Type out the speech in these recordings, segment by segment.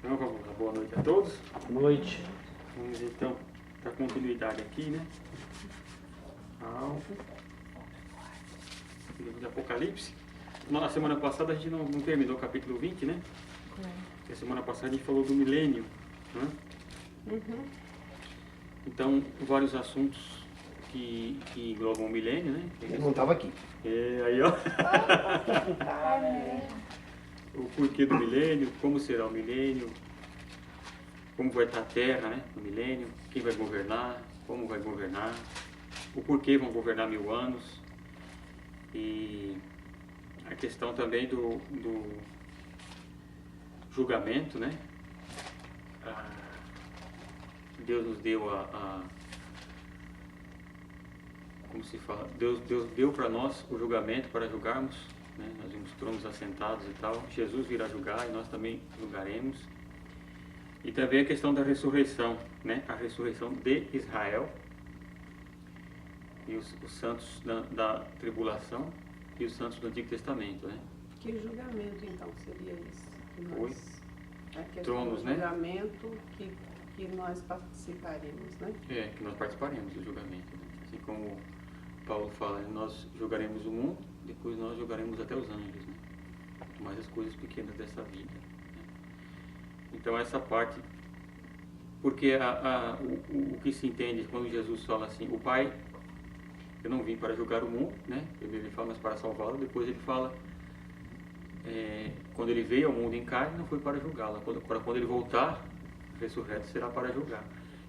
Então vamos lá, boa noite a todos. Boa noite. Vamos então dar continuidade aqui, né? Ao livro de Apocalipse. Na semana passada a gente não terminou o capítulo 20, né? Porque a semana passada a gente falou do milênio, né? Então, vários assuntos que englobam o milênio, né? Eu não estava aqui. Aí, ó. O porquê do milênio, como será o milênio, como vai estar a Terra, né, no milênio, quem vai governar, como vai governar, o porquê vão governar 1000 anos, e a questão também do julgamento, né? Deus nos deu como se fala, Deus deu para nós o julgamento para julgarmos, né? Nós vimos tronos assentados e tal. Jesus virá julgar e nós também julgaremos. E também a questão da ressurreição, né? A ressurreição de Israel e os santos da tribulação e os santos do Antigo Testamento, né? Que julgamento então seria isso? A questão Tronos, do né? julgamento que nós participaremos, né? Que nós participaremos do julgamento, né? Assim como Paulo fala, nós julgaremos o mundo, depois nós julgaremos até os anjos, né? Mais as coisas pequenas dessa vida, né? Então essa parte, porque o que se entende quando Jesus fala assim, o Pai, eu não vim para julgar o mundo, né? Primeiro ele fala, mas para salvá-lo. Depois ele fala, quando ele veio ao mundo em carne, não foi para julgá-lo. Quando ele voltar, ressurreto, será para julgar.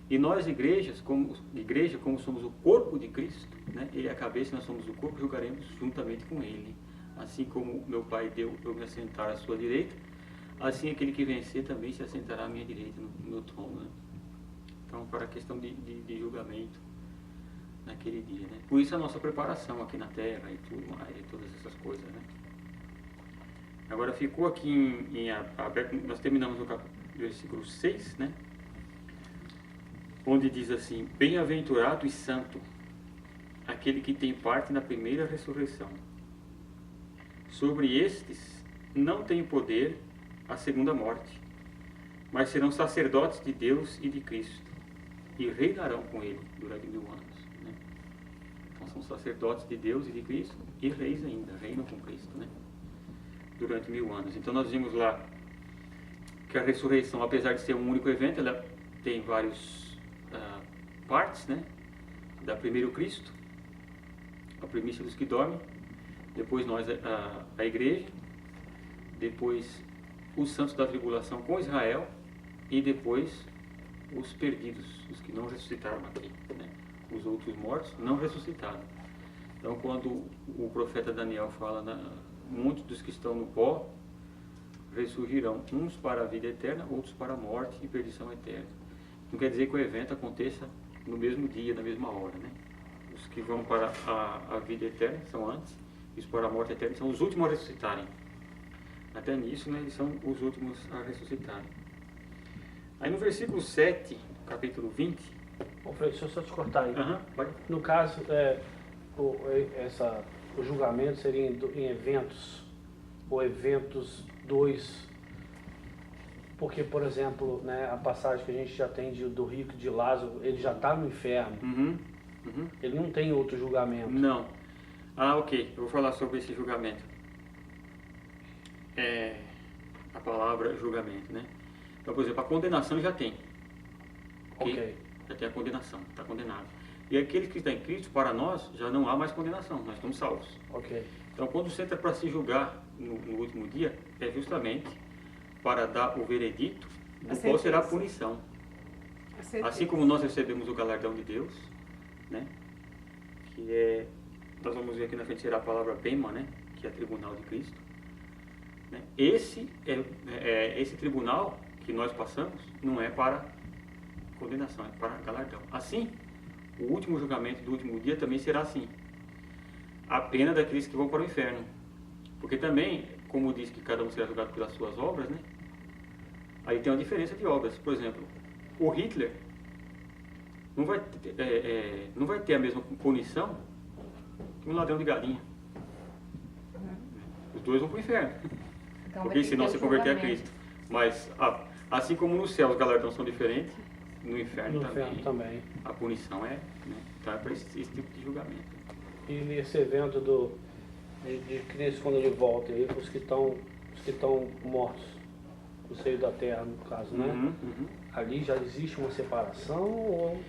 E nós, igreja, como somos o corpo de Cristo, né? Ele é a cabeça, nós somos o corpo, julgaremos juntamente com Ele. Assim como meu Pai deu eu me assentar à sua direita, assim aquele que vencer também se assentará à minha direita no meu trono, né? Então, para a questão de julgamento naquele dia, né? Por isso a nossa preparação aqui na terra e tudo mais, e todas essas coisas, né? Agora ficou aqui em aberto, nós terminamos no versículo 6, né? Onde diz assim, bem-aventurado e santo aquele que tem parte na primeira ressurreição. Sobre estes não tem poder a segunda morte, mas serão sacerdotes de Deus e de Cristo, e reinarão com ele durante 1000 anos, né? Então são sacerdotes de Deus e de Cristo, e reis ainda, reinam com Cristo, né? Durante 1000 anos. Então nós vimos lá que a ressurreição, apesar de ser um único evento, ela tem vários partes, né? Da primeiro Cristo, a primícia dos que dormem, depois nós, a igreja, depois os santos da tribulação com Israel, e depois os perdidos, os que não ressuscitaram aqui, né? Os outros mortos não ressuscitaram. Então quando o profeta Daniel fala, muitos dos que estão no pó ressurgirão, uns para a vida eterna, outros para a morte e perdição eterna. Não quer dizer que o evento aconteça no mesmo dia, na mesma hora, né? Os que vão para a vida eterna são antes, e os para a morte eterna são os últimos a ressuscitarem. Até nisso, né, eles são os últimos a ressuscitarem. Aí no versículo 7, capítulo 20... Bom, Fred, deixa eu só te cortar aí. Pode. No caso, o julgamento seria em eventos, ou eventos 2. Porque, por exemplo, né, a passagem que a gente já tem do rico de Lázaro, ele já está no inferno. Ele não tem outro julgamento. Não. Ok. Eu vou falar sobre esse julgamento. A palavra julgamento, né? Então, por exemplo, a condenação já tem. Ok. Já tem a condenação, está condenado. E aquele que está em Cristo, para nós, já não há mais condenação, nós estamos salvos. Ok. Então, quando você entra para se julgar no último dia, é justamente para dar o veredito do qual será a punição. Assim como nós recebemos o galardão de Deus, né? Que nós vamos ver aqui na frente, será a palavra bema, né? Que é tribunal de Cristo, né? Esse tribunal que nós passamos não é para condenação, é para galardão. Assim, o último julgamento do último dia também será assim. A pena daqueles que vão para o inferno. Porque também, como diz que cada um será julgado pelas suas obras, né? Aí tem uma diferença de obras. Por exemplo, o Hitler não vai ter a mesma punição que um ladrão de galinha. Os dois vão para o inferno. Então, porque se não se converter a Cristo. Mas Assim como no céu os galardões são diferentes, no inferno, No inferno também. a punição é, né, tá para esse tipo de julgamento. E nesse evento de Cristo, quando ele volta, aí, os que estão mortos, no seio da terra, no caso, né? Uhum, uhum. Ali já existe uma separação ou...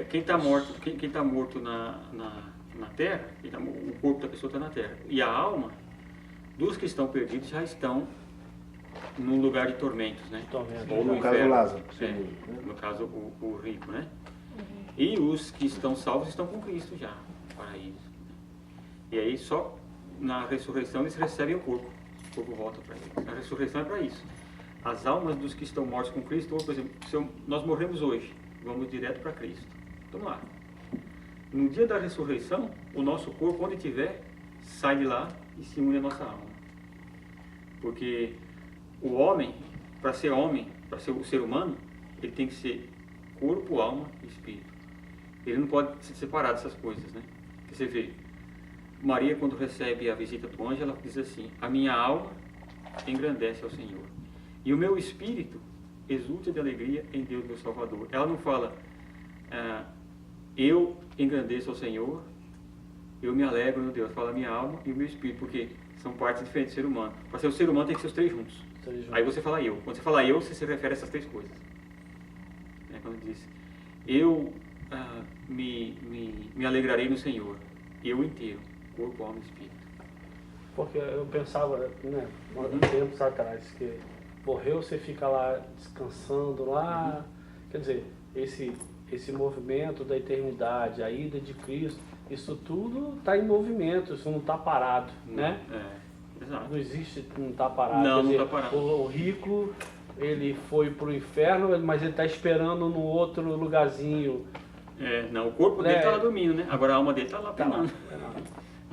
Quem está morto, quem tá morto na terra, o corpo da pessoa está na terra. E a alma dos que estão perdidos já estão num lugar de tormentos, né? Tormentos. Ou no No caso, inferno. Lázaro. No caso, o rico, né? E os que estão salvos estão com Cristo já, no paraíso. E aí só na ressurreição eles recebem o corpo volta para eles. A ressurreição é para isso. As almas dos que estão mortos com Cristo, ou, por exemplo, nós morremos hoje, vamos direto para Cristo. Vamos lá. No dia da ressurreição, o nosso corpo, onde estiver, sai de lá e se une à nossa alma. Porque o homem, para ser o ser humano, ele tem que ser corpo, alma e espírito. Ele não pode se separar dessas coisas, né? Porque você vê, Maria, quando recebe a visita do anjo, ela diz assim: a minha alma engrandece ao Senhor, e o meu espírito exulta de alegria em Deus meu Salvador. Ela não fala, eu engrandeço ao Senhor, eu me alegro no Deus. Ela fala minha alma e o meu espírito, porque são partes diferentes do ser humano. Para ser o ser humano tem que ser os três juntos. Aí você fala eu. Quando você fala eu, você se refere a essas três coisas. Quando diz, eu me alegrarei no Senhor, eu inteiro, corpo, alma e espírito. Porque eu pensava, né, tempos atrás, que morreu, você fica lá descansando lá, quer dizer, esse movimento da eternidade, a ida de Cristo, isso tudo está em movimento, isso não está parado, né? Exato. Não existe, não está parado. Não, quer dizer, não está parado. O rico, ele foi para o inferno, mas ele está esperando no outro lugarzinho. Não, o corpo dele está lá dormindo, né? Agora a alma dele está lá penando.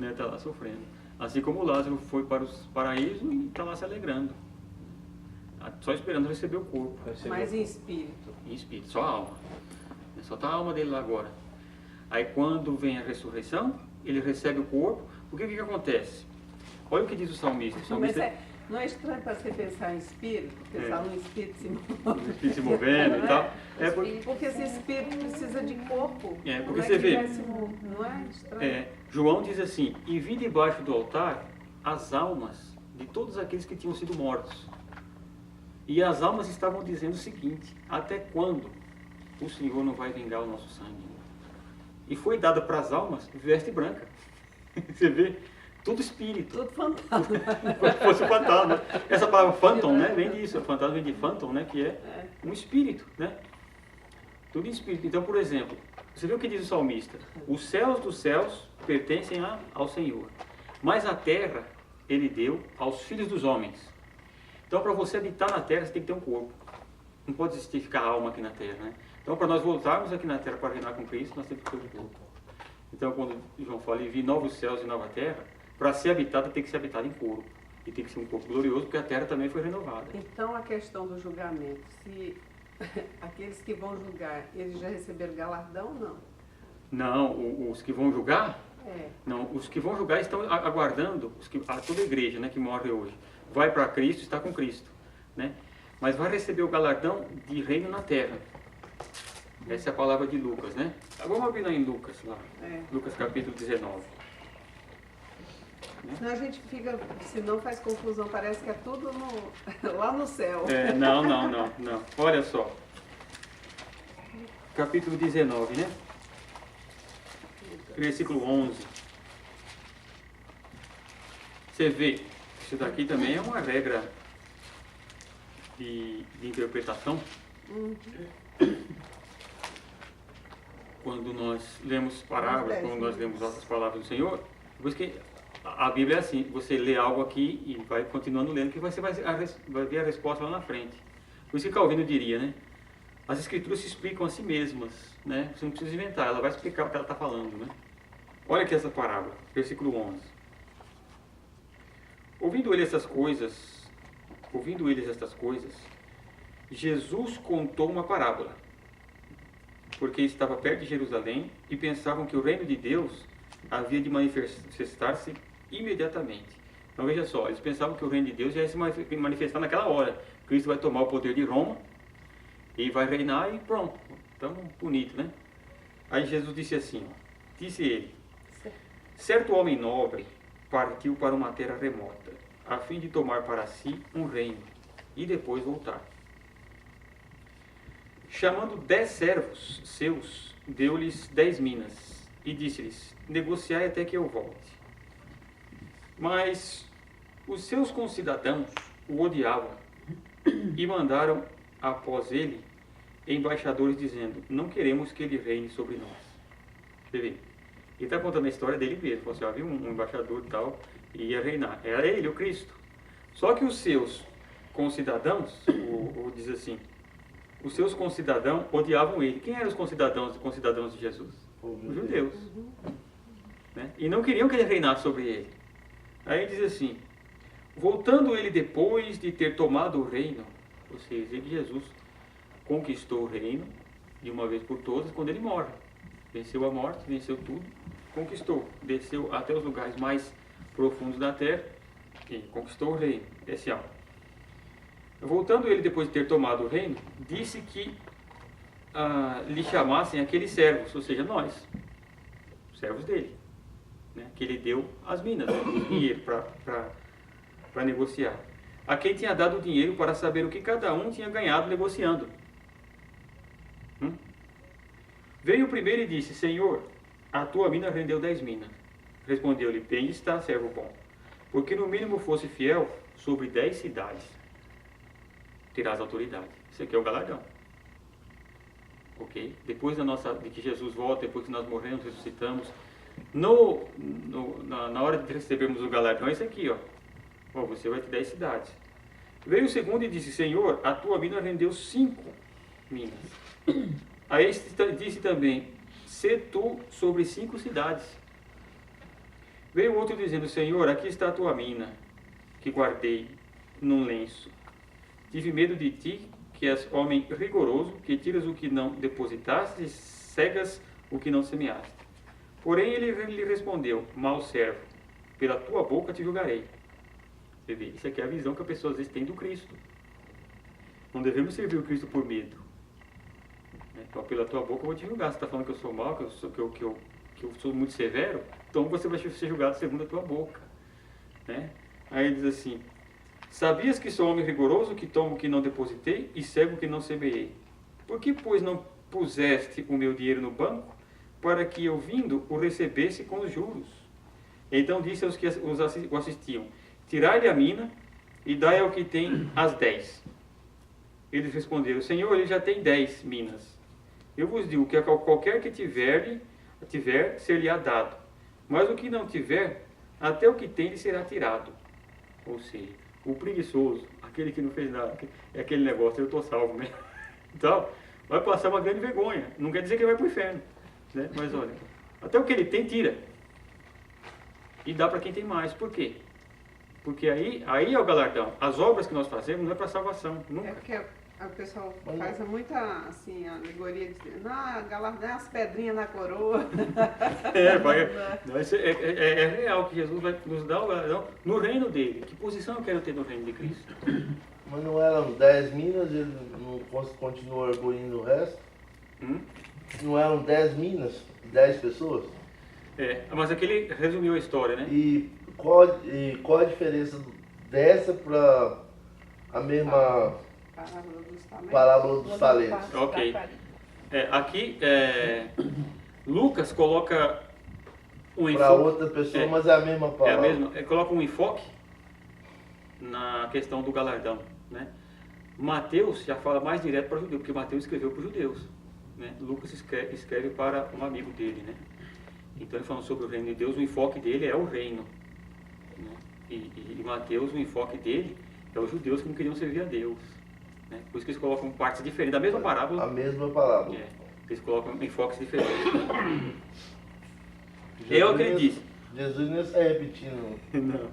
Está lá sofrendo. Assim como o Lázaro foi para os paraísos e está lá se alegrando. Só esperando receber o corpo. Mas em espírito. Em espírito, só a alma. Só está a alma dele lá agora. Aí quando vem a ressurreição, ele recebe o corpo. Porque o que acontece? Olha o que diz o salmista. Não é estranho para você pensar em espírito? Pensar no espírito se movendo. O espírito se movendo e tal. Porque esse espírito precisa de corpo. Porque você vê. Não é estranho? João diz assim: e vi debaixo do altar as almas de todos aqueles que tinham sido mortos. E as almas estavam dizendo o seguinte: até quando o Senhor não vai vingar o nosso sangue? E foi dada para as almas veste branca. Você vê? Tudo espírito. Tudo fantasma. Como se fosse fantasma. Essa palavra phantom, né? Vem disso. O fantasma vem de phantom, né? Que é um espírito, né? Tudo em espírito. Então, por exemplo, você vê o que diz o salmista? Os céus dos céus pertencem ao Senhor, mas a terra Ele deu aos filhos dos homens. Então, para você habitar na terra, você tem que ter um corpo. Não pode existir ficar alma aqui na terra, né? Então, para nós voltarmos aqui na terra para reinar com Cristo, nós temos que ter um corpo. Então, quando João fala, e vi novos céus e nova terra, para ser habitada tem que ser habitada em corpo. E tem que ser um corpo glorioso, porque a terra também foi renovada. Então, a questão do julgamento, se aqueles que vão julgar, eles já receberam galardão ou não? Não, os que vão julgar? Não, os que vão julgar estão aguardando, toda a igreja, né, que morre hoje, vai para Cristo, está com Cristo, né? Mas vai receber o galardão de reino na terra. Essa é a palavra de Lucas, né? Vamos abrir lá em Lucas, lá. Lucas capítulo 19. Senão a gente fica, se não faz confusão, parece que é tudo lá no céu. Não. Olha só. Capítulo 19, né? Versículo 11. Você vê, isso daqui também é uma regra de interpretação. Quando nós lemos parábolas, quando nós lemos outras palavras do Senhor, depois que a Bíblia é assim, você lê algo aqui e vai continuando lendo, que você vai ver a resposta lá na frente. Por isso que Calvino diria, né? As Escrituras se explicam a si mesmas, né? Você não precisa inventar, ela vai explicar o que ela está falando, né? Olha aqui essa parábola, versículo 11. Ouvindo eles estas coisas, Jesus contou uma parábola, porque estava perto de Jerusalém e pensavam que o reino de Deus havia de manifestar-se imediatamente. Então veja só, eles pensavam que o reino de Deus já ia se manifestar naquela hora. Cristo vai tomar o poder de Roma E vai reinar e pronto, estamos bonitos, né? Aí Jesus disse assim, disse ele, certo homem nobre partiu para uma terra remota, a fim de tomar para si um reino e depois voltar. Chamando 10 servos seus, deu-lhes 10 minas e disse-lhes, negociai até que eu volte. Mas os seus concidadãos o odiavam e mandaram após ele embaixadores dizendo, não queremos que ele reine sobre nós. Você vê? Ele está contando a história dele mesmo. Falou assim, havia um embaixador e tal, e ia reinar. Era ele, o Cristo. Só que os seus concidadãos, diz assim, os seus concidadãos odiavam ele. Quem eram os concidadãos de Jesus? Os judeus. Né? E não queriam que ele reinasse sobre ele. Aí diz assim, voltando ele depois de ter tomado o reino, ou seja, ele, Jesus, conquistou o reino de uma vez por todas quando ele morre. Venceu a morte, venceu tudo, conquistou, desceu até os lugares mais profundos da terra e conquistou o reino, desceu. Voltando ele depois de ter tomado o reino, disse que lhe chamassem aqueles servos, ou seja, nós, servos dele, né, que ele deu as minas, né, o dinheiro para negociar. A quem tinha dado o dinheiro para saber o que cada um tinha ganhado negociando. Veio o primeiro e disse, Senhor, a tua mina rendeu 10 minas. Respondeu-lhe, bem está, servo bom, porque no mínimo fosse fiel sobre 10 cidades, terás autoridade. Isso aqui é o galardão. Ok? Depois de que Jesus volta, depois que nós morremos, ressuscitamos, na hora de recebermos o galardão, é isso aqui, ó. Você vai ter 10 cidades. Veio o segundo e disse, Senhor, a tua mina rendeu 5 minas. Aí disse também, sê tu sobre 5 cidades. Veio outro dizendo, Senhor, aqui está a tua mina, que guardei num lenço. Tive medo de ti, que és homem rigoroso, que tiras o que não depositaste e cegas o que não semeaste. Porém ele lhe respondeu, mau servo, pela tua boca te julgarei. Você vê, isso aqui é a visão que a pessoa às vezes tem do Cristo. Não devemos servir o Cristo por medo. Então, pela tua boca eu vou te julgar. Você está falando que eu sou mau, que eu sou muito severo, então você vai ser julgado segundo a tua boca. Né? Aí ele diz assim, sabias que sou homem rigoroso, que tomo o que não depositei e cego o que não semeei? Por que, pois, não puseste o meu dinheiro no banco, para que eu vindo o recebesse com os juros? Então disse aos que o assistiam, tirai-lhe a mina e dai ao que tem as 10. Eles responderam, Senhor, ele já tem 10 minas. Eu vos digo que qualquer que tiver, ser-lhe-á dado. Mas o que não tiver, até o que tem lhe será tirado. Ou seja, o preguiçoso, aquele que não fez nada, é aquele negócio, eu estou salvo, né? Então, vai passar uma grande vergonha. Não quer dizer que ele vai para o inferno. Né? Mas olha, até o que ele tem, tira. E dá para quem tem mais. Por quê? Porque aí é o galardão. As obras que nós fazemos não é para salvação. Nunca. É porque o pessoal faz muita assim, alegoria de dizer, não, galardão é as pedrinhas na coroa. É real que Jesus vai nos dar o galardão no reino dele. Que posição eu quero ter no reino de Cristo? Mas não eram 10 minas, ele não continua arguindo o resto? Não eram 10 minas, 10 pessoas? Mas aqui ele resumiu a história, né? E qual a diferença dessa para a mesma parábola dos talentos? Ok. Aqui, Lucas coloca um enfoque... Para outra pessoa, mas é a mesma palavra. É a mesma. Coloca um enfoque na questão do galardão, né? Mateus já fala mais direto para o judeu, porque Mateus escreveu para os judeus, né? Lucas escreve para um amigo dele, né? Então ele falando sobre o reino de Deus, o enfoque dele é o reino, né? E Mateus, o enfoque dele é os judeus que não queriam servir a Deus, né? Por isso que eles colocam partes diferentes da mesma parábola. A mesma parábola. Eles colocam enfoques diferentes. É o que ele disse. Jesus não está repetindo. Não.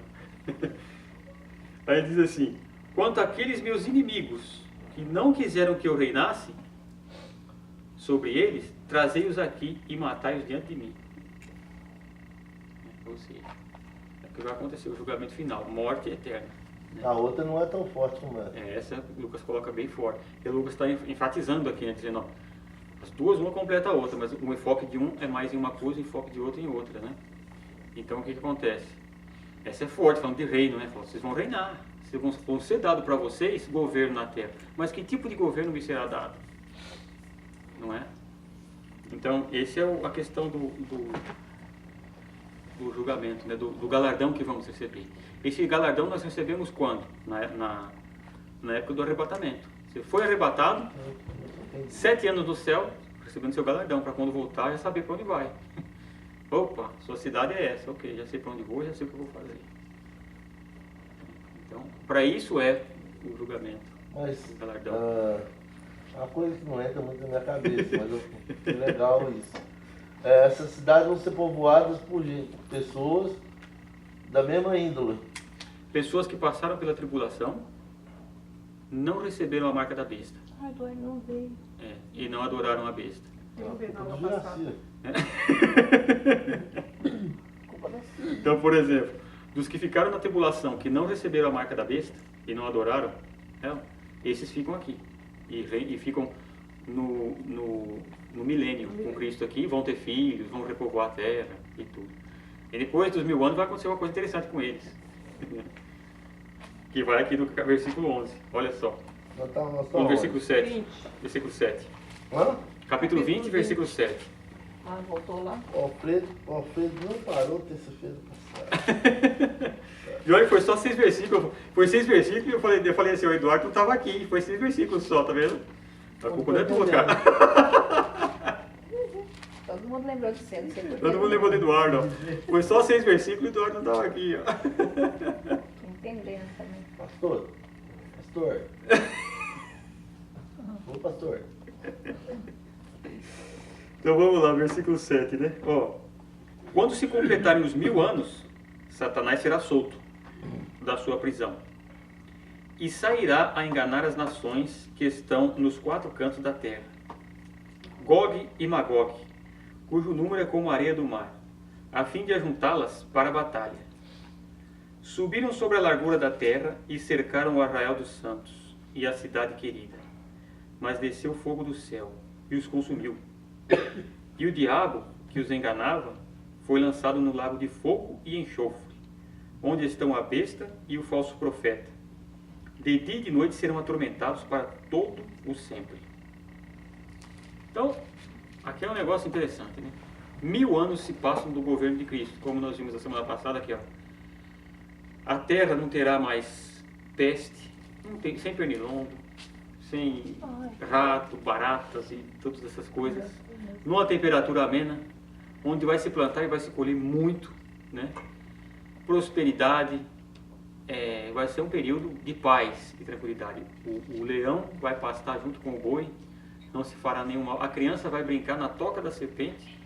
Aí ele diz assim, quanto àqueles meus inimigos que não quiseram que eu reinasse sobre eles, trazei-os aqui e matai-os diante de mim. Ou seja, é o que vai acontecer, o julgamento final, morte eterna. Né? A outra não é tão forte como essa. Essa Lucas coloca bem forte. E Lucas está enfatizando aqui, né, dizendo, ó, as duas, uma completa a outra, mas o enfoque de um é mais em uma coisa e o enfoque de outra em outra, né? Então, o que acontece? Essa é forte, falando de reino, né? Vocês vão reinar. Vão ser dado para vocês governo na terra. Mas que tipo de governo me será dado? Não é? Então, essa é a questão do julgamento, né? do galardão que vamos receber. Esse galardão nós recebemos quando? Na época do arrebatamento. Você foi arrebatado, 7 anos no céu, recebendo seu galardão, para quando voltar já saber para onde vai. Opa, sua cidade é essa, ok, já sei para onde vou, já sei o que eu vou fazer. Então, para isso é o julgamento, Mas, o galardão. uma coisa que não entra muito na minha cabeça, mas que legal isso. Essas cidades vão ser povoadas por pessoas da mesma índole. Pessoas que passaram pela tribulação, não receberam a marca da besta. Ai, Eduardo não veio. E não adoraram a besta. Não vê na aula Do passada. Culpa da sua. Então, por exemplo, dos que ficaram na tribulação, que não receberam a marca da besta e não adoraram, esses ficam aqui. E ficam no milênio com Cristo aqui, vão ter filhos, vão repovoar a terra e tudo. E depois dos 1000 anos vai acontecer uma coisa interessante com eles. Que vai aqui no versículo 11. Olha só. No versículo 7. 20. Versículo 7. Hã? Capítulo 20, versículo 7. Ah, voltou lá. O Alfredo não parou terça-feira passada. E olha, foi só 6 versículos. Foi 6 versículos e eu falei assim, o Eduardo não estava aqui. Foi 6 versículos só, tá vendo? A culpa não é tua, cara. Todo mundo lembrou de você, não sei porquê. Todo mundo lembrou do Eduardo, ó. Foi só 6 versículos e o Eduardo não estava aqui, ó. Tô entendendo também. Pastor. Ô, pastor. Então vamos lá, versículo 7, né? Ó, quando se completarem os 1000 anos, Satanás será solto da sua prisão e sairá a enganar as nações que estão nos 4 cantos da terra, Gog e Magog, cujo número é como a areia do mar, a fim de ajuntá-las para a batalha. Subiram sobre a largura da terra e cercaram o arraial dos santos e a cidade querida. Mas desceu fogo do céu e os consumiu. E o diabo, que os enganava, foi lançado no lago de fogo e enxofre, onde estão a besta e o falso profeta. De dia e de noite serão atormentados para todo o sempre. Então, aqui é um negócio interessante, né? 1000 anos se passam do governo de Cristo, como nós vimos a semana passada aqui, ó. A terra não terá mais peste, sem pernilongo, sem rato, baratas e todas essas coisas. Numa temperatura amena, onde vai se plantar e vai se colher muito, né? Prosperidade, vai ser um período de paz e tranquilidade. O leão vai pastar junto com o boi, não se fará nenhum mal. A criança vai brincar na toca da serpente,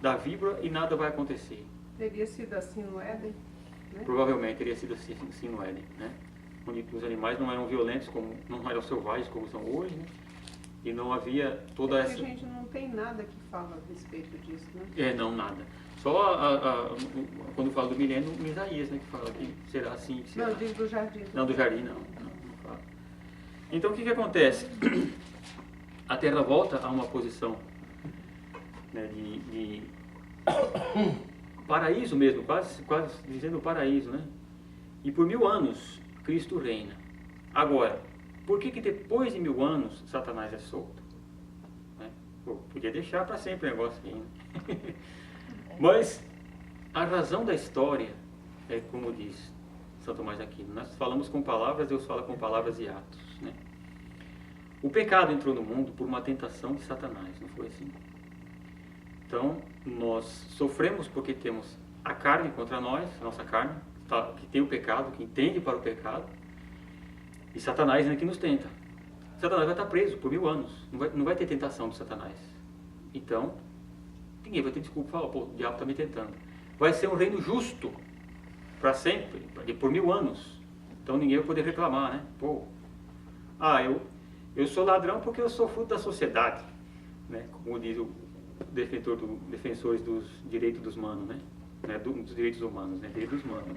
da víbora, e nada vai acontecer. Teria sido assim no Éden? Né? Provavelmente teria sido assim no Éden, né? Onde os animais não eram violentos, não eram selvagens como são hoje, né? E não havia toda essa... A gente não tem nada que fala a respeito disso, né? Não, nada. Só quando fala do milênio, em Isaías, né? Que fala que será assim, que será. Não, diz do jardim. Não, do jardim não fala. Então o que acontece? A Terra volta a uma posição, né, de paraíso mesmo, quase dizendo paraíso, né? E por 1000 anos Cristo reina. Agora, por que depois de 1000 anos Satanás é solto? Né? Pô, podia deixar para sempre o negócio aí, né? Mas a razão da história é como diz São Tomás de Aquino. Nós falamos com palavras, Deus fala com palavras e atos, né? O pecado entrou no mundo por uma tentação de Satanás, não foi assim? Então, nós sofremos porque temos a carne contra nós, a nossa carne, que tem o pecado, que entende para o pecado, e Satanás ainda que nos tenta. Satanás vai estar preso por 1000 anos, não vai ter tentação de Satanás. Então, ninguém vai ter desculpa falar, pô, o diabo está me tentando. Vai ser um reino justo, para sempre, por 1000 anos. Então ninguém vai poder reclamar, né? Pô, eu sou ladrão porque eu sou fruto da sociedade, né? Como diz o defensores dos direitos dos humanos, né? Dos direitos humanos, né? Direitos humanos.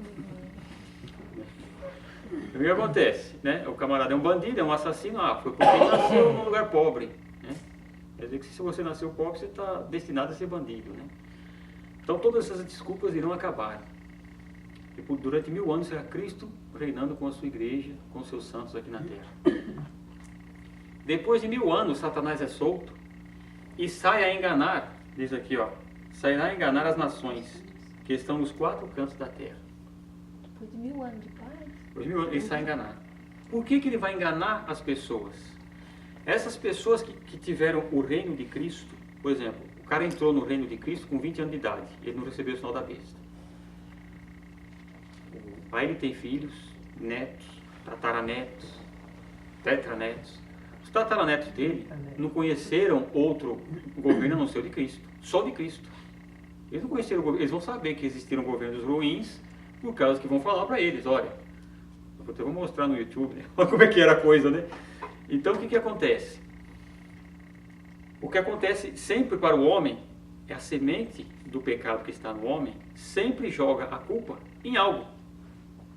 O que acontece? Né? O camarada é um bandido, é um assassino, foi porque ele nasceu num lugar pobre. Né? Quer dizer que se você nasceu pobre, você está destinado a ser bandido. Né? Então todas essas desculpas irão acabar. E durante 1000 anos será Cristo reinando com a sua igreja, com os seus santos aqui na terra. Depois de 1000 anos, Satanás é solto e sai a enganar, diz aqui, sairá a enganar as nações que estão nos 4 cantos da terra. Depois de 1000 anos de paz. Depois de 1000 anos, ele sai a enganar. Por que ele vai enganar as pessoas? Essas pessoas que tiveram o reino de Cristo, por exemplo, o cara entrou no reino de Cristo com 20 anos de idade, ele não recebeu o sinal da besta. Aí ele tem filhos, netos, tataranetos, tetranetos. Os tataranetos dele não conheceram outro governo a não ser o de Cristo, só de Cristo. Eles não conheceram o governo, eles vão saber que existiram governos ruins por causa que vão falar para eles, olha, eu vou mostrar no YouTube, né? Como é que era a coisa, né? Então o que acontece? O que acontece sempre para o homem é a semente do pecado que está no homem, sempre joga a culpa em algo.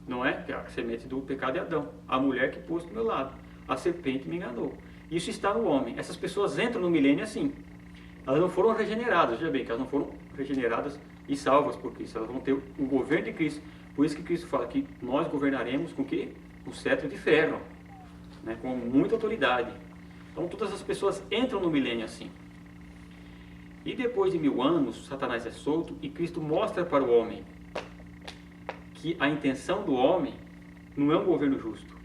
Não é? A semente do pecado de Adão. A mulher que pôs do meu lado. A serpente me enganou. Isso está no homem. Essas pessoas entram no milênio assim. Elas não foram regeneradas. Veja bem, que elas não foram regeneradas e salvas por Cristo. Elas vão ter o governo de Cristo. Por isso que Cristo fala que nós governaremos com o quê? Com cetro de ferro. Né? Com muita autoridade. Então todas as pessoas entram no milênio assim. E depois de 1000 anos, Satanás é solto e Cristo mostra para o homem que a intenção do homem não é um governo justo.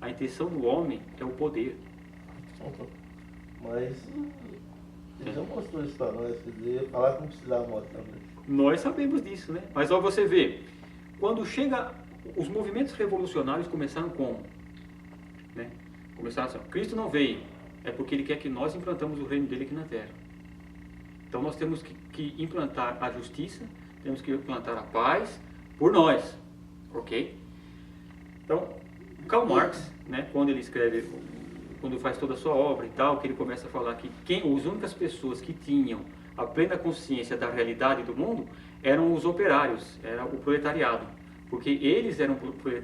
A intenção do homem é o poder. Mas ele já mostrou isso para nós, quer dizer, falar que não precisava mostrar. Nós sabemos disso, né? Mas ó, você vê, quando chega, os movimentos revolucionários começaram como? Né? Começaram assim, Cristo não veio, é porque Ele quer que nós implantamos o reino dele aqui na Terra. Então nós temos que implantar a justiça, temos que implantar a paz, por nós, ok? Então, Karl Marx, né, quando ele escreve, quando faz toda a sua obra e tal, que ele começa a falar que as únicas pessoas que tinham a plena consciência da realidade do mundo eram os operários, era o proletariado, porque eles eram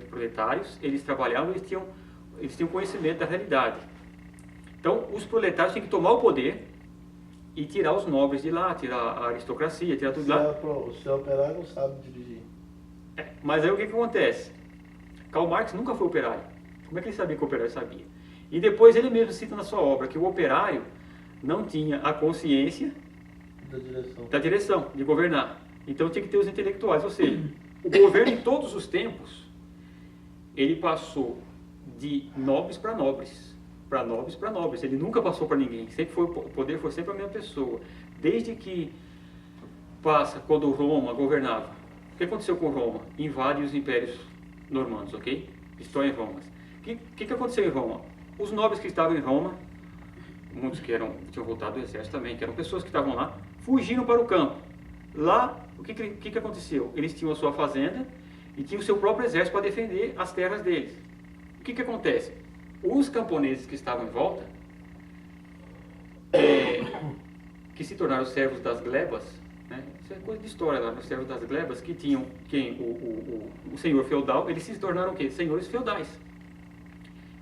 proletários, eles trabalhavam, eles tinham conhecimento da realidade. Então, os proletários tinham que tomar o poder e tirar os nobres de lá, tirar a aristocracia, tirar tudo lá. O seu operário não sabe dirigir. Mas aí o que acontece? Karl Marx nunca foi operário. Como é que ele sabia que o operário sabia? E depois ele mesmo cita na sua obra que o operário não tinha a consciência da direção, de governar. Então tinha que ter os intelectuais. Ou seja, o governo em todos os tempos, ele passou de nobres para nobres. Para nobres para nobres. Ele nunca passou para ninguém. O poder foi sempre a mesma pessoa. Desde que quando Roma governava. O que aconteceu com Roma? Invade os impérios normandos, ok? Destrói Roma. O que aconteceu em Roma? Os nobres que estavam em Roma, muitos que tinham voltado do exército também, que eram pessoas que estavam lá, fugiram para o campo. Lá, o que aconteceu? Eles tinham a sua fazenda e tinham o seu próprio exército para defender as terras deles. O que acontece? Os camponeses que estavam em volta, que se tornaram servos das glebas, né? Isso é coisa de história lá, os servos das glebas, que tinham o senhor feudal, eles se tornaram o quê? Senhores feudais.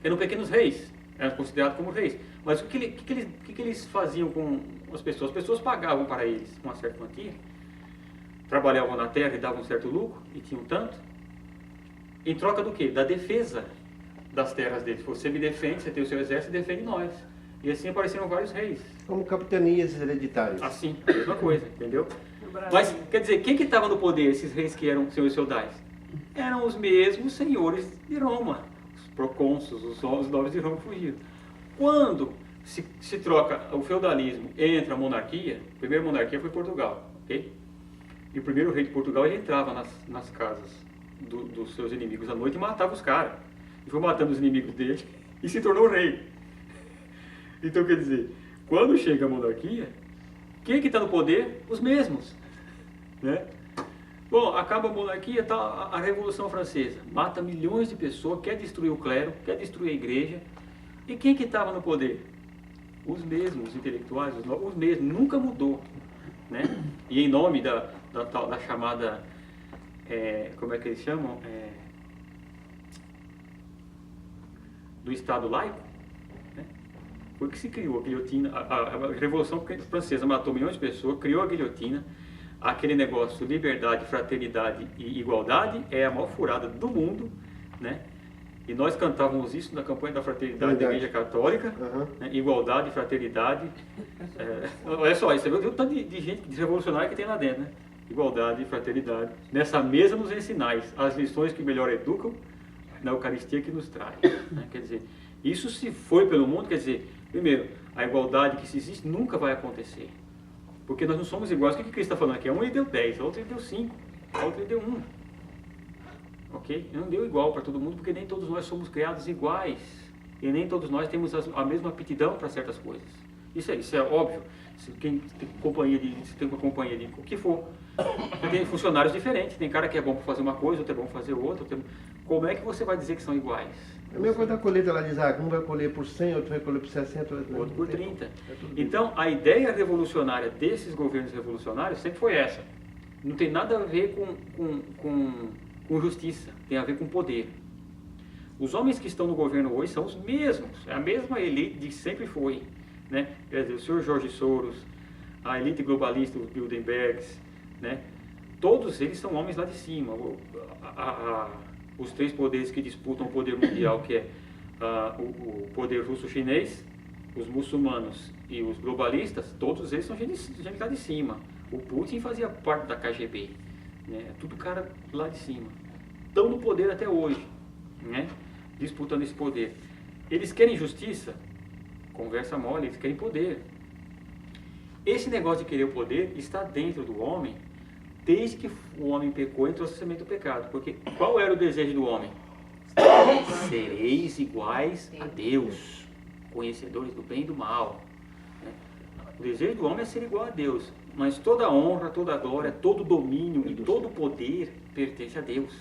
Eram pequenos reis, eram considerados como reis. Mas o que eles faziam com as pessoas? As pessoas pagavam para eles uma certa quantia, trabalhavam na terra e davam um certo lucro, e tinham tanto, em troca do quê? Da defesa das terras deles. Você me defende, você tem o seu exército, defende nós. E assim apareceram vários reis. Como capitanias hereditárias. Assim, a mesma coisa, entendeu? Mas, quer dizer, quem que estava no poder, esses reis que eram senhores feudais? Eram os mesmos senhores de Roma. Os procônsulos, os nobres de Roma fugiram. Quando se troca o feudalismo, entra a monarquia, a primeira monarquia foi Portugal, ok? E o primeiro rei de Portugal, ele entrava nas casas dos seus inimigos à noite e matava os caras. E foi matando os inimigos dele e se tornou rei. Então, quer dizer, quando chega a monarquia, quem que está no poder? Os mesmos, né? Bom, acaba a monarquia, tá a Revolução Francesa, mata milhões de pessoas, quer destruir o clero, quer destruir a igreja. E quem que estava no poder? Os mesmos, os intelectuais, os mesmos, nunca mudou, né? E em nome da chamada, como é que eles chamam? do Estado laico, né? Foi que se criou a guilhotina, a Revolução Francesa matou milhões de pessoas, criou a guilhotina, aquele negócio liberdade, fraternidade e igualdade é a maior furada do mundo, né? E nós cantávamos isso na campanha da fraternidade da Igreja Católica, né? Igualdade, fraternidade, olha só, isso é o tanto de gente, de revolucionário que tem lá dentro, né? Igualdade, fraternidade, nessa mesa nos ensinais, as lições que melhor educam, na Eucaristia que nos traz, né? Quer dizer, isso se foi pelo mundo, quer dizer, primeiro, a igualdade que se existe nunca vai acontecer, porque nós não somos iguais. O que Cristo está falando aqui? Um ele deu 10, a outra ele deu 5, a outra ele deu 1, ok? Ele não deu igual para todo mundo, porque nem todos nós somos criados iguais, e nem todos nós temos a mesma aptidão para certas coisas. Isso é óbvio. Se tem uma companhia de o que for, tem funcionários diferentes, tem cara que é bom para fazer uma coisa, outro é bom para fazer outra. Como é que você vai dizer que são iguais? É a mesma coisa da colheita lá de Isaac, um vai colher por 100, outro vai colher por 60, outro por 30. Então, a ideia revolucionária desses governos revolucionários sempre foi essa. Não tem nada a ver com justiça, tem a ver com poder. Os homens que estão no governo hoje são os mesmos, é a mesma elite de que sempre foi, né? Quer dizer, o senhor Jorge Soros, a elite globalista, os Bilderbergs, né? Todos eles são homens lá de cima. Os 3 poderes que disputam o poder mundial, que é o poder russo-chinês, os muçulmanos e os globalistas, todos eles são gente lá de cima. O Putin fazia parte da KGB, né? Tudo cara lá de cima. Estão no poder até hoje, né? Disputando esse poder. Eles querem justiça? Conversa mole, eles querem poder. Esse negócio de querer o poder está dentro do homem desde que o homem pecou e trouxe a semente do pecado. Porque qual era o desejo do homem? Sereis iguais a Deus, conhecedores do bem e do mal. O desejo do homem é ser igual a Deus, mas toda honra, toda glória, todo domínio e todo poder pertence a Deus.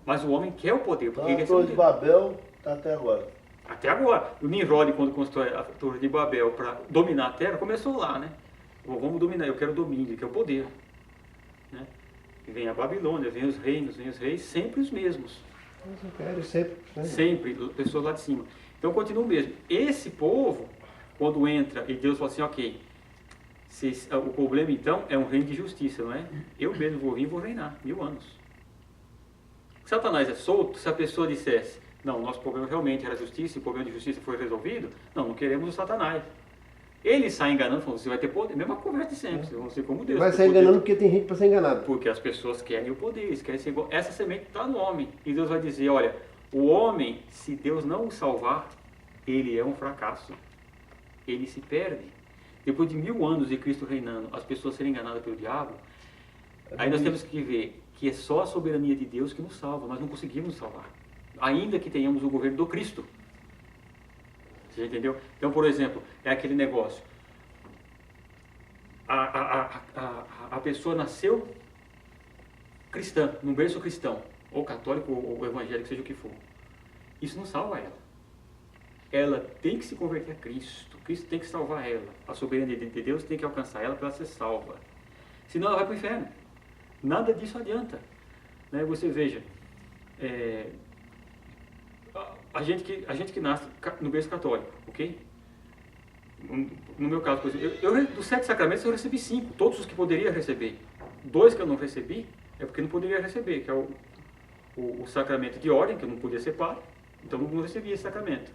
Mas o homem quer o poder, porque ele a Torre de Babel está até agora. Até agora. O Nimrod, quando constrói a Torre de Babel para dominar a terra, começou lá, né? Vamos dominar, eu quero domínio, eu quero poder. Né? E vem a Babilônia, vem os reinos, vem os reis, sempre os mesmos. Os impérios sempre. Né? Sempre, pessoas lá de cima. Então continua o mesmo. Esse povo, quando entra e Deus fala assim, ok, o problema então é um reino de justiça, não é? Eu mesmo vou vir e vou reinar 1000 anos. Satanás é solto se a pessoa dissesse, não, o nosso problema realmente era justiça, e o problema de justiça foi resolvido, não queremos o Satanás. Ele sai enganando, falando, você vai ter poder, mesma conversa de sempre, vocês vão ser como Deus. Vai sair enganando porque tem gente para ser enganado. Porque as pessoas querem o poder, eles querem ser igual. Essa semente está no homem, e Deus vai dizer, olha, o homem, se Deus não o salvar, ele é um fracasso, ele se perde. Depois de 1000 anos de Cristo reinando, as pessoas serem enganadas pelo diabo, aí nós temos que ver que é só a soberania de Deus que nos salva, nós não conseguimos nos salvar, ainda que tenhamos o governo do Cristo. Você entendeu? Então, por exemplo, é aquele negócio, a pessoa nasceu cristã, num berço cristão, ou católico, ou evangélico, seja o que for, isso não salva ela. Ela tem que se converter a Cristo, Cristo tem que salvar ela, a soberania de Deus tem que alcançar ela para ela ser salva, senão ela vai para o inferno. Nada disso adianta, né? Você veja, a gente que nasce no berço católico, ok? No meu caso, por exemplo, dos 7 sacramentos eu recebi 5, todos os que poderia receber. 2 que eu não recebi é porque não poderia receber, que é o sacramento de ordem, que eu não podia ser padre, então não recebi esse sacramento.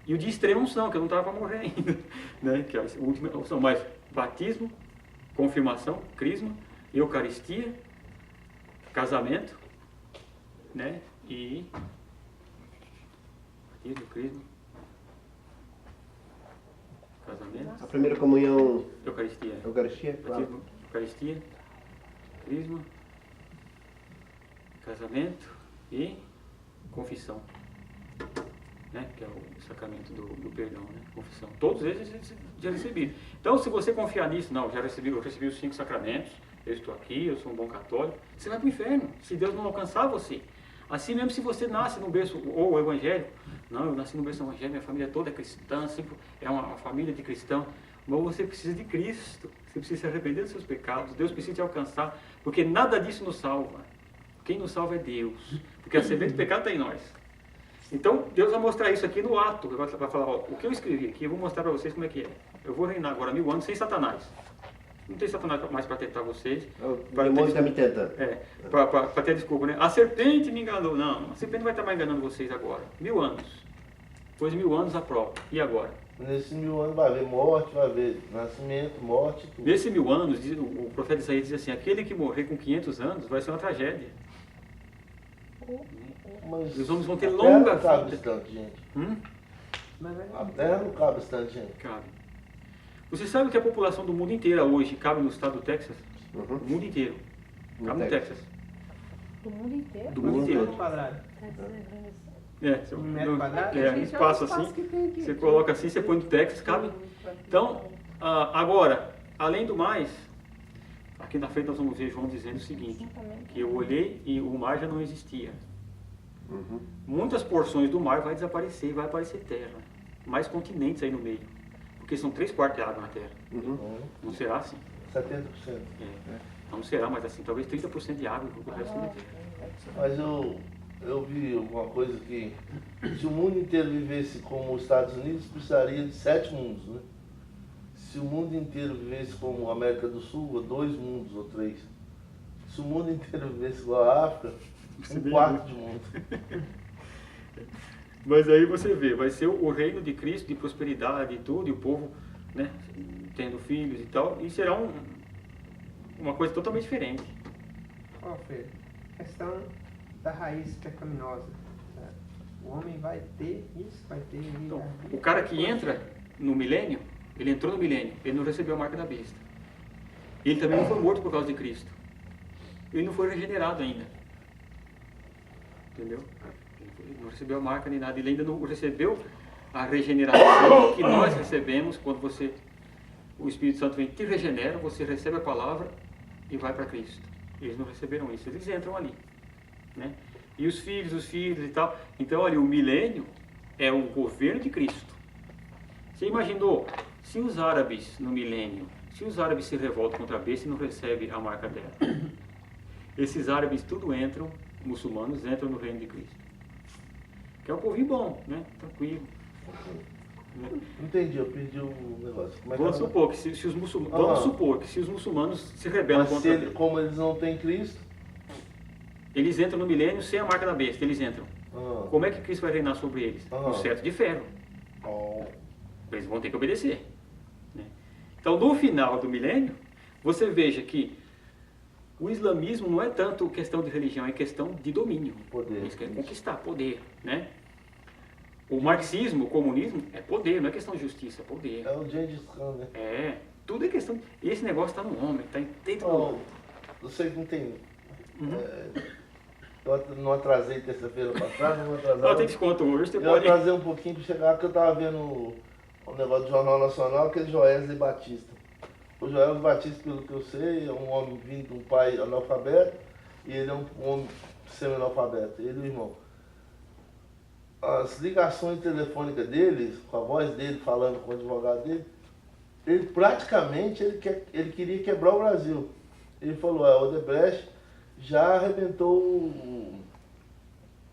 E o de extrema unção, que eu não estava para morrer ainda, né? Que é a última opção. Mas batismo, confirmação, crisma, eucaristia, casamento, né? E batismo, crisma, casamento. A primeira comunhão. Eucaristia. Eucaristia, claro. Batismo, eucaristia, crisma, casamento e confissão. Né? Que é o sacramento do perdão, né? Confissão. Todos eles já recebi. Então, se você confiar nisso, não, eu recebi os 5 sacramentos, eu estou aqui, eu sou um bom católico, você vai para o inferno, se Deus não alcançar você. Assim mesmo se você nasce no berço, ou evangélico, não, eu nasci no berço evangélico, minha família toda é cristã, é uma família de cristão, mas você precisa de Cristo, você precisa se arrepender dos seus pecados, Deus precisa te alcançar, porque nada disso nos salva. Quem nos salva é Deus, porque a semente do pecado está em nós. Então, Deus vai mostrar isso aqui no ato. Ele vai falar, ó, o que eu escrevi aqui, eu vou mostrar para vocês como é que é. Eu vou reinar agora 1000 anos sem Satanás. Não tem Satanás mais para tentar vocês. O demônio está me tentando. Para ter desculpa, né? A serpente me enganou. Não, a serpente vai estar mais enganando vocês agora. 1000 anos. Depois de 1000 anos a prova. E agora? Nesses 1000 anos vai haver morte, vai haver nascimento, morte, tudo. Nesses 1000 anos, o profeta Isaías diz assim, aquele que morrer com 500 anos vai ser uma tragédia. Mas Os homens vão ter a longa terra não cabe vida. tanto, gente. Mas A terra não cabe tanto, gente. Cabe. Você sabe que a população do mundo inteiro hoje cabe no estado do Texas? Uhum. O mundo inteiro. Cabe no Texas. Do mundo inteiro? Do mundo inteiro. quadrado. Um metro quadrado? um espaço assim, que tem aqui. você coloca assim, você põe no Texas, cabe. Então, agora, além do mais, aqui na frente nós vamos ver João dizendo o seguinte, que eu olhei e o mar já não existia. Uhum. Muitas porções do mar vai desaparecer, vai aparecer terra. Mais continentes aí no meio. Porque são 3/4 de água na Terra. Uhum. Não será assim? 70%. Não será, mas assim, talvez 30% de água e o resto da Terra. Mas eu vi alguma coisa que se o mundo inteiro vivesse como os Estados Unidos, precisaria de 7 mundos, né? Se o mundo inteiro vivesse como a América do Sul, 2 mundos ou 3. Se o mundo inteiro vivesse igual a África, 1/4 de mundo. Mas aí você vê, vai ser o reino de Cristo, de prosperidade e tudo, e o povo, né, tendo filhos e tal, e será uma coisa totalmente diferente. Ó, Fê, questão da raiz pecaminosa. Certo? O homem vai ter isso, vai ter... Então, o cara que entra no milênio, ele entrou no milênio, ele não recebeu a marca da besta. Ele também não foi morto por causa de Cristo. Ele não foi regenerado ainda. Entendeu? Ele não recebeu a marca nem nada. Ele ainda não recebeu a regeneração que nós recebemos quando o Espírito Santo vem, te regenera, você recebe a palavra e vai para Cristo. Eles não receberam isso. Eles entram ali. Né? E os filhos e tal. Então, olha, o milênio é o governo de Cristo. Você imaginou, se os árabes no milênio, se os árabes se revoltam contra a besta e não recebem a marca dela, esses árabes tudo entram, muçulmanos entram no reino de Cristo. Que é um povinho bom, né? Tranquilo. Entendi, eu perdi o negócio. Como é que Vamos é? supor que se os muçulmanos, vamos supor que se os muçulmanos se rebelam Mas contra Deus, como eles não têm Cristo, eles entram no milênio sem a marca da besta, eles entram. ah, Como é que Cristo vai reinar sobre eles? Ah. Um cetro de ferro. ó, Eles vão ter que obedecer. Né? Então, no final do milênio, você veja que o islamismo não é tanto questão de religião, é questão de domínio. Poder. Eles querem conquistar poder. Né? O marxismo, o comunismo, é poder, não é questão de justiça, é poder. é o Gengis Khan, né? Tudo é questão. E esse negócio está no homem, está dentro do Ó, homem. você não tem. Uhum. Eu não atrasei terça-feira passada, não atrasar. Não, tem desconto hoje, você Eu pode. atrasei um pouquinho para chegar, porque eu estava vendo o negócio do Jornal Nacional, aquele Joesley Batista. O Joesley Batista, pelo que eu sei, é um homem vindo de um pai analfabeto, e ele é um homem semi-analfabeto, ele e o irmão. As ligações telefônicas dele, com a voz dele falando com o advogado dele, ele praticamente ele queria quebrar o Brasil. Ele falou, a Odebrecht já arrebentou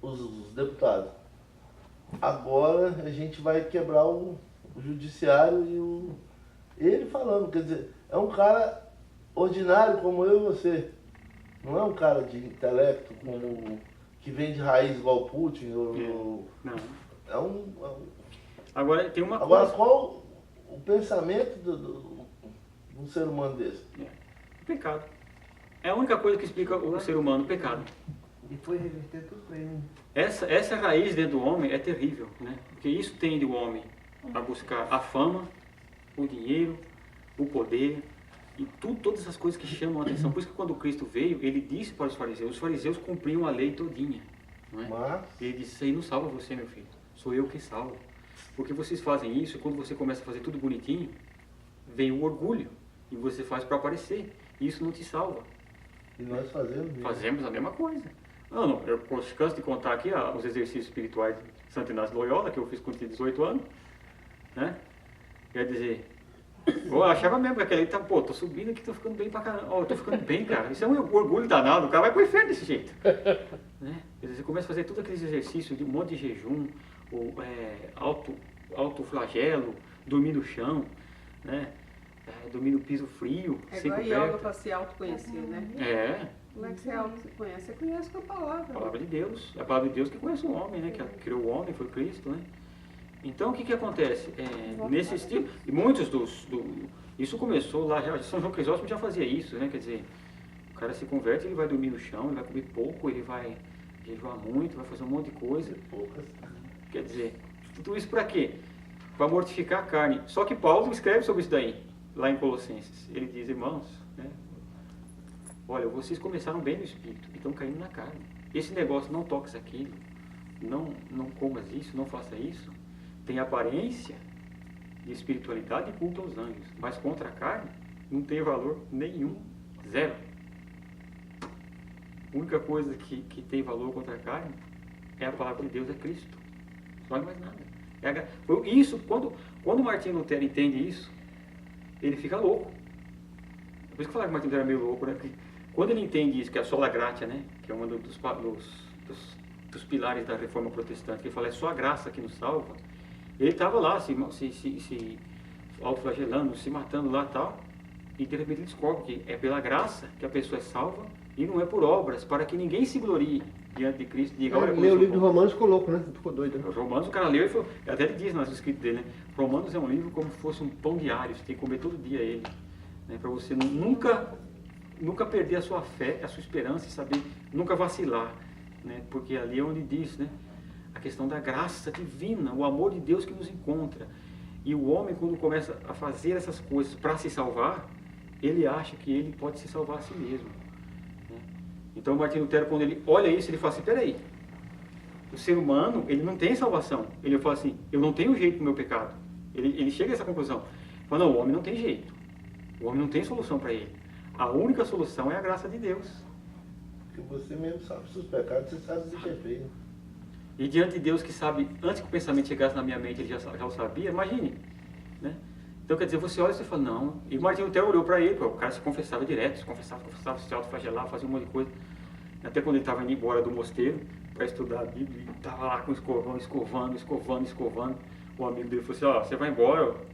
os deputados. Agora a gente vai quebrar o judiciário e ele falando, quer dizer, é um cara ordinário como eu e você. Não é um cara de intelecto como que vem de raiz igual o Putin. Não. É um. Agora, tem uma Agora, coisa. qual o pensamento de um ser humano desse? Pecado. É a única coisa que explica o ser humano, o pecado. E foi reverter tudo para ele. Essa raiz dentro do homem é terrível, né? Porque isso tende o homem a buscar a fama, o dinheiro, o poder e todas essas coisas que chamam a atenção. Por isso que quando Cristo veio, ele disse para os fariseus cumpriam a lei todinha. Não é? Mas Ele disse, isso aí não salva você, meu filho. Sou eu que salvo. Porque vocês fazem isso e quando você começa a fazer tudo bonitinho, vem o orgulho. E você faz para aparecer. E isso não te salva. e nós fazemos mesmo. Fazemos a mesma coisa. Não, eu canso de contar aqui os exercícios espirituais de Santo Inácio de Loyola, que eu fiz quando tinha 18 anos. Né? Quer dizer, Eu achava mesmo que aquele ali tá, pô, tô subindo aqui, tô ficando bem pra caramba. Ó, eu tô ficando bem, cara. Isso é um orgulho danado, o cara vai pro inferno desse jeito. Né? Quer dizer, você começa a fazer todos aqueles exercícios de um monte de jejum, ou, alto flagelo, dormir no chão, né? Dormir no piso frio, É sem igual a coberta. yoga para se autoconhecer, né? É, Como é que você autoconhece? Você conhece com a a palavra. palavra de Deus. É a palavra de Deus que conhece o homem, né? Que criou o homem, foi Cristo, né? Então, o que acontece? Nesse estilo, e muitos isso começou lá, já, São João Crisóstomo já fazia isso, né? Quer dizer, o cara se converte, ele vai dormir no chão, ele vai comer pouco, ele vai jejuar muito, vai fazer um monte de coisa. Poucas. Quer dizer, tudo isso para quê? Para mortificar a carne. Só que Paulo escreve sobre isso daí, lá em Colossenses. Ele diz, irmãos, né? Olha, vocês começaram bem no espírito e estão caindo na carne. Esse negócio, não toques aquilo, não comas isso, não faça isso, tem aparência de espiritualidade e culto aos anjos, mas contra a carne não tem valor nenhum, zero. A única coisa que tem valor contra a carne é a palavra de Deus, é Cristo. Não vale mais nada. Isso, quando Martinho Lutero entende isso, ele fica louco. Por isso que eu falava que Martinho Lutero era meio louco, né? Porque quando ele entende isso, que é a sola gratia, né? Que é um dos pilares da reforma protestante, que ele fala, é só a graça que nos salva. Ele estava lá se autoflagelando, se matando lá e tal, e de repente ele descobre que é pela graça que a pessoa é salva e não é por obras, para que ninguém se glorie diante de Cristo. Diga, olha, Meu livro de Romanos ficou louco, né? Ficou doido. Né? Romanos, o cara leu e falou, até ele diz no escrito dele, né? Romanos é um livro como se fosse um pão diário, você tem que comer todo dia ele, né? Para você nunca perder a sua fé, a sua esperança e saber, nunca vacilar, né? Porque ali é onde diz, né? A questão da graça divina, o amor de Deus que nos encontra. E o homem, quando começa a fazer essas coisas para se salvar, ele acha que ele pode se salvar a si mesmo. Né? Então, Martinho Lutero, quando ele olha isso, ele fala assim, peraí, o ser humano, ele não tem salvação. Ele fala assim, eu não tenho jeito no meu pecado. Ele chega a essa conclusão. Fala, não, o homem não tem jeito. O homem não tem solução para ele. A única solução é a graça de Deus. Porque você mesmo sabe os seus pecados, você sabe o que é feio. E diante de Deus que sabe, antes que o pensamento chegasse na minha mente, ele já o sabia, imagine. Né? Então, quer dizer, você olha e você fala, não. E Martinho Lutero olhou para ele, o cara se confessava direto, se autoflagelava, fazia um monte de coisa. Até quando ele estava indo embora do mosteiro para estudar a Bíblia, ele estava lá com o escovão, escovando. O amigo dele falou assim, ó, você vai embora, eu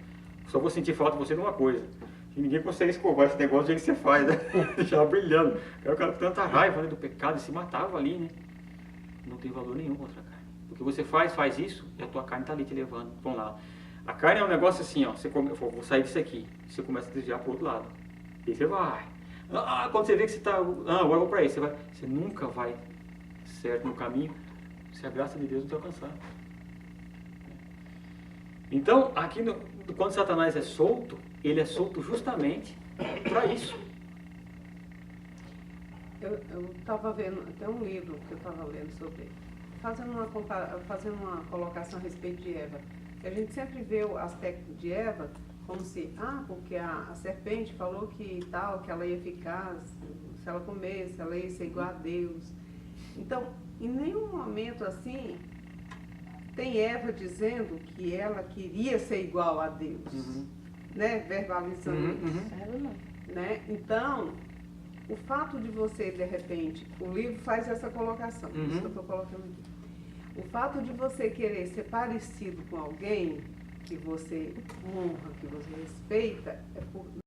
só vou sentir falta de você de uma coisa. Que ninguém consegue escovar esse negócio do jeito que você faz, né? Já brilhando. Aí o cara com tanta raiva, né, do pecado, e se matava ali, né? Não tem valor nenhum contra a carne. O que você faz isso, e a tua carne está ali te levando. Vamos lá. A carne é um negócio assim, ó. Eu vou sair disso aqui. Você começa a desviar para o outro lado. E você vai. Quando você vê que você está. Agora eu vou para aí. Você nunca vai certo no caminho se a graça de Deus não te alcançar. Então, aqui quando Satanás é solto, ele é solto justamente para isso. Eu estava vendo, tem um livro que eu estava lendo sobre, fazendo uma colocação a respeito de Eva. A gente sempre vê o aspecto de Eva como se, porque a serpente falou que tal, que ela ia ficar, se ela comesse, ela ia ser igual a Deus. Então, em nenhum momento assim, tem Eva dizendo que ela queria ser igual a Deus, né? Verbalizando isso. Né? Então, o fato de você, de repente, o livro faz essa colocação, isso que eu estou colocando aqui. O fato de você querer ser parecido com alguém que você honra, que você respeita, é por